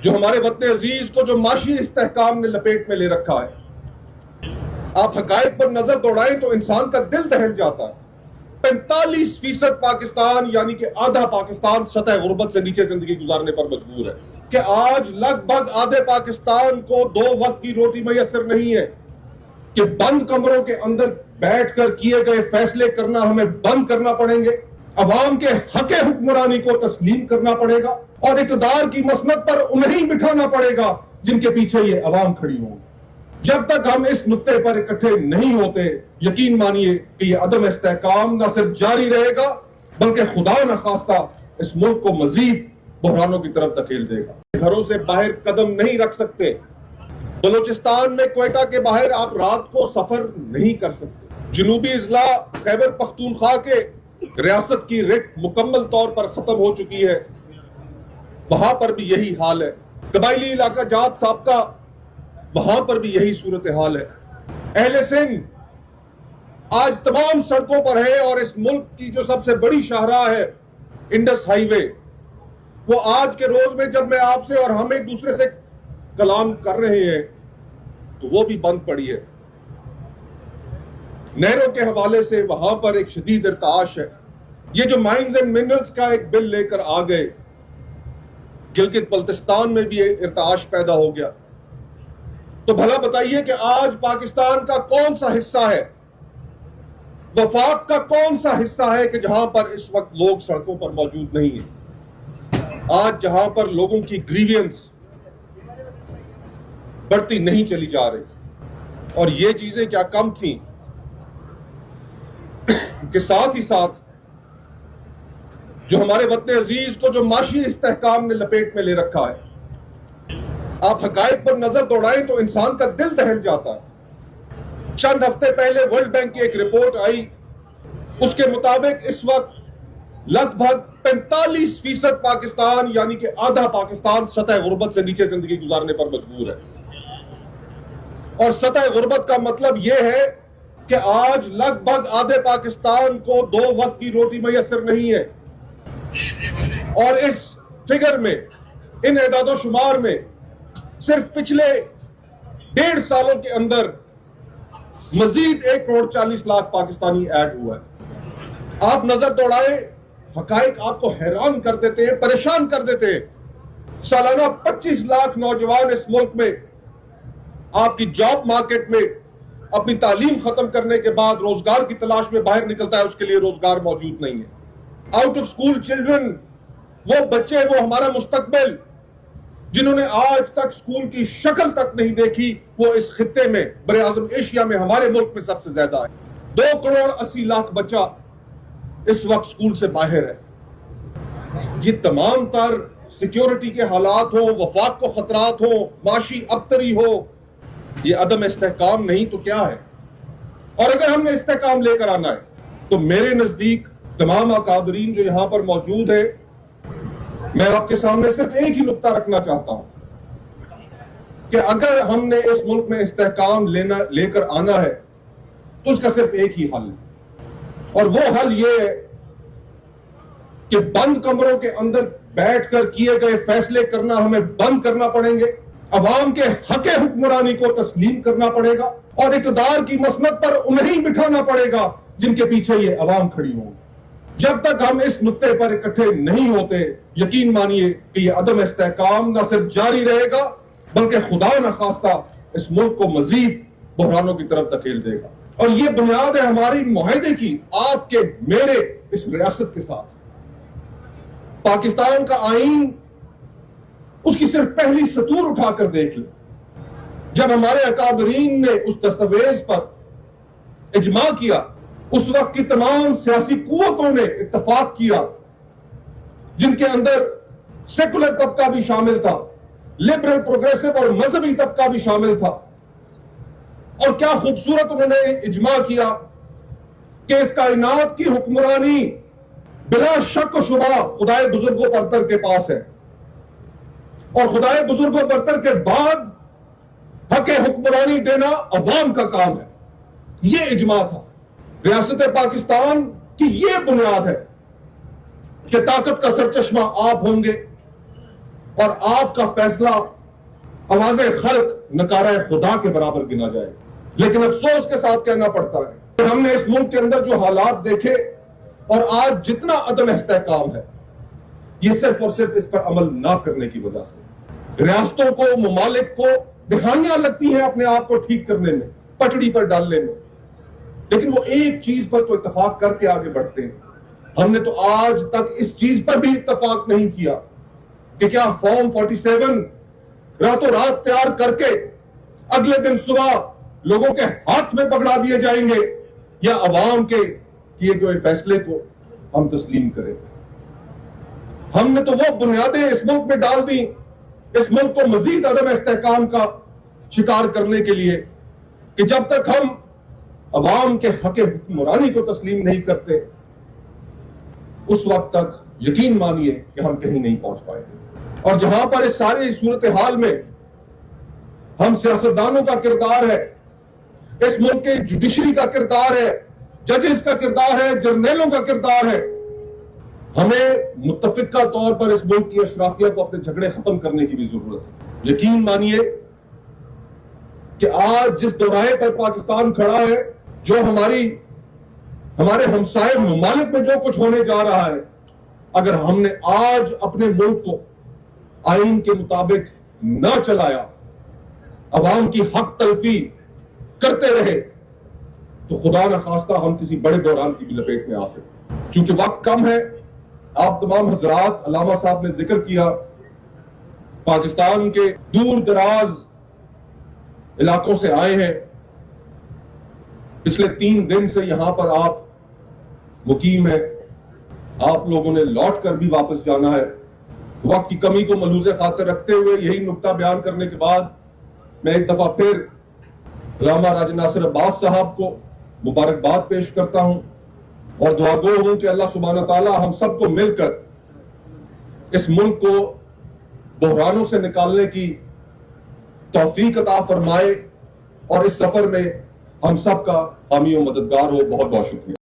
جو ہمارے وطن عزیز کو جو معاشی استحکام نے لپیٹ میں لے رکھا ہے، آپ حقائق پر نظر دوڑائیں تو انسان کا دل دہل جاتا ہے۔ 45% پاکستان یعنی کہ آدھا پاکستان سطح غربت سے نیچے زندگی گزارنے پر مجبور ہے، کہ آج لگ بھگ آدھے پاکستان کو 2 وقت کی روٹی میسر نہیں ہے، کہ بند کمروں کے اندر بیٹھ کر کیے گئے فیصلے کرنا ہمیں بند کرنا پڑیں گے، عوام کے حق حکمرانی کو تسلیم کرنا پڑے گا اور اقتدار کی مسند پر انہیں بٹھانا پڑے گا جن کے پیچھے یہ عوام کھڑی ہوں۔ جب تک ہم اس نقطے پر اکٹھے نہیں ہوتے، یقین مانیے کہ یہ عدم استحکام نہ صرف جاری رہے گا بلکہ خدا نخواستہ اس ملک کو مزید بحرانوں کی طرف دھکیل دے گا۔ گھروں سے باہر قدم نہیں رکھ سکتے، بلوچستان میں کوئٹہ کے باہر آپ رات کو سفر نہیں کر سکتے، جنوبی اضلاع خیبر پختونخوا کے ریاست کی رٹ مکمل طور پر ختم ہو چکی ہے، وہاں پر بھی یہی حال ہے، قبائلی علاقہ جات سابقہ وہاں پر بھی یہی صورتحال ہے۔ اہل سندھ آج تمام سڑکوں پر ہے اور اس ملک کی جو سب سے بڑی شاہراہ ہے انڈس ہائی وے، وہ آج کے روز میں جب میں آپ سے اور ہم ایک دوسرے سے کلام کر رہے ہیں تو وہ بھی بند پڑی ہے۔ نہروں کے حوالے سے وہاں پر ایک شدید ارتعاش ہے۔ یہ جو مائنز اینڈ منرلز کا ایک بل لے کر آ گئے، گلگت بلتستان میں بھی ارتعاش پیدا ہو گیا، تو بھلا بتائیے کہ آج پاکستان کا کون سا حصہ ہے، وفاق کا کون سا حصہ ہے کہ جہاں پر اس وقت لوگ سڑکوں پر موجود نہیں ہیں؟ آج جہاں پر لوگوں کی گریوینس بڑھتی نہیں چلی جا رہی، اور یہ چیزیں کیا کم تھیں کہ ساتھ ہی ساتھ جو ہمارے وطن عزیز کو جو معاشی استحکام نے لپیٹ میں لے رکھا ہے، آپ حقائق پر نظر دوڑائیں تو انسان کا دل دہل جاتا ہے۔ چند ہفتے پہلے ورلڈ بینک کی ایک رپورٹ آئی، اس کے مطابق اس وقت لگ بھگ 45% پاکستان یعنی کہ آدھا پاکستان سطح غربت سے نیچے زندگی گزارنے پر مجبور ہے، اور سطح غربت کا مطلب یہ ہے کہ آج لگ بھگ آدھے پاکستان کو 2 وقت کی روٹی میسر نہیں ہے، اور اس فگر میں، ان اعداد و شمار میں صرف پچھلے 1.5 سالوں کے اندر مزید 1.40 کروڑ پاکستانی ایڈ ہوا ہے۔ آپ نظر دوڑائیں، حقائق آپ کو حیران کر دیتے ہیں، پریشان کر دیتے ہیں۔ سالانہ 25 لاکھ نوجوان اس ملک میں آپ کی جاب مارکیٹ میں اپنی تعلیم ختم کرنے کے بعد روزگار کی تلاش میں باہر نکلتا ہے، اس کے لیے روزگار موجود نہیں ہے۔ آؤٹ آف سکول چلڈرن، وہ بچے، وہ ہمارا مستقبل جنہوں نے آج تک سکول کی شکل تک نہیں دیکھی، وہ اس خطے میں، بر اعظم ایشیا میں، ہمارے ملک میں سب سے زیادہ ہے۔ 2.80 کروڑ بچہ اس وقت سکول سے باہر ہے۔ یہ تمام تر سیکیورٹی کے حالات ہوں، وفاق کو خطرات ہوں، معاشی ابتری ہو، یہ عدم استحکام نہیں تو کیا ہے؟ اور اگر ہم نے استحکام لے کر آنا ہے تو میرے نزدیک تمام اکابرین جو یہاں پر موجود ہے، میں آپ کے سامنے صرف ایک ہی نقطہ رکھنا چاہتا ہوں کہ اگر ہم نے اس ملک میں استحکام لے کر آنا ہے تو اس کا صرف ایک ہی حل ہے، اور وہ حل یہ ہے کہ بند کمروں کے اندر بیٹھ کر کیے گئے فیصلے کرنا ہمیں بند کرنا پڑیں گے، عوام کے حق حکمرانی کو تسلیم کرنا پڑے گا اور اقتدار کی مسند پر انہیں بٹھانا پڑے گا جن کے پیچھے یہ عوام کھڑی ہوں۔ جب تک ہم اس نقطے پر اکٹھے نہیں ہوتے، یقین مانیے کہ یہ عدم استحکام نہ صرف جاری رہے گا بلکہ خدا نخواستہ اس ملک کو مزید بحرانوں کی طرف دھکیل دے گا۔ اور یہ بنیاد ہے ہماری معاہدے کی، آپ کے میرے اس ریاست کے ساتھ۔ پاکستان کا آئین، اس کی صرف پہلی سطور اٹھا کر دیکھ لیں، جب ہمارے اکابرین نے اس دستاویز پر اجماع کیا، اس وقت کی تمام سیاسی قوتوں نے اتفاق کیا، جن کے اندر سیکولر طبقہ بھی شامل تھا، لبرل، پروگریسو اور مذہبی طبقہ بھی شامل تھا، اور کیا خوبصورت انہوں نے اجماع کیا کہ اس کائنات کی حکمرانی بلا شک و شبہ خدائے بزرگ و برتر کے پاس ہے، اور خدائے بزرگ و برتر کے بعد حق حکمرانی دینا عوام کا کام ہے۔ یہ اجماع تھا۔ ریاست پاکستان کی یہ بنیاد ہے کہ طاقت کا سرچشمہ آپ ہوں گے، اور آپ کا فیصلہ آواز خلق نکارہ خدا کے برابر گنا جائے. لیکن افسوس کے ساتھ کہنا پڑتا ہے کہ ہم نے اس ملک کے اندر جو حالات دیکھے اور آج جتنا عدم استحکام ہے یہ صرف اور صرف اس پر عمل نہ کرنے کی وجہ سے. ریاستوں کو ممالک کو دہائیاں لگتی ہیں اپنے آپ کو ٹھیک کرنے میں, پٹڑی پر ڈالنے میں, لیکن وہ ایک چیز پر تو اتفاق کر کے آگے بڑھتے ہیں. ہم نے تو آج تک اس چیز پر بھی اتفاق نہیں کیا کہ کیا فارم 47 راتوں رات تیار کر کے اگلے دن صبح لوگوں کے ہاتھ میں پکڑا دیے جائیں گے, یا عوام کے کیے گئے فیصلے کو ہم تسلیم کریں. ہم نے تو وہ بنیادیں اس ملک میں ڈال دی اس ملک کو مزید عدم استحکام کا شکار کرنے کے لیے کہ جب تک ہم عوام کے حق حکمرانی کو تسلیم نہیں کرتے اس وقت تک یقین مانیے کہ ہم کہیں نہیں پہنچ پائیں گے. اور جہاں پر اس ساری صورتحال میں ہم سیاستدانوں کا کردار ہے, اس ملک کے جوڈیشری کا کردار ہے, ججز کا کردار ہے, جرنیلوں کا کردار ہے, ہمیں متفقہ طور پر اس ملک کی اشرافیہ کو اپنے جھگڑے ختم کرنے کی بھی ضرورت ہے. یقین مانیے کہ آج جس دوراہے پر پاکستان کھڑا ہے, جو ہمارے ہمسائے ممالک میں جو کچھ ہونے جا رہا ہے, اگر ہم نے آج اپنے ملک کو آئین کے مطابق نہ چلایا, عوام کی حق تلفی کرتے رہے, تو خدا نہ خواستہ ہم کسی بڑے دوران کی بھی لپیٹ میں آ سکتے. چونکہ وقت کم ہے, آپ تمام حضرات, علامہ صاحب نے ذکر کیا, پاکستان کے دور دراز علاقوں سے آئے ہیں, پچھلے 3 دن سے یہاں پر آپ مقیم ہیں, آپ لوگوں نے لوٹ کر بھی واپس جانا ہے. وقت کی کمی کو ملحوظ خاطر رکھتے ہوئے یہی نقطہ بیان کرنے کے بعد میں ایک دفعہ پھر علامہ راجہ ناصر عباس صاحب کو مبارکباد پیش کرتا ہوں اور دعا گو ہوں کہ اللہ سبحانہ تعالی ہم سب کو مل کر اس ملک کو بحرانوں سے نکالنے کی توفیق عطا فرمائے اور اس سفر میں ہم سب کا حامی و مددگار ہو. بہت بہت شکریہ.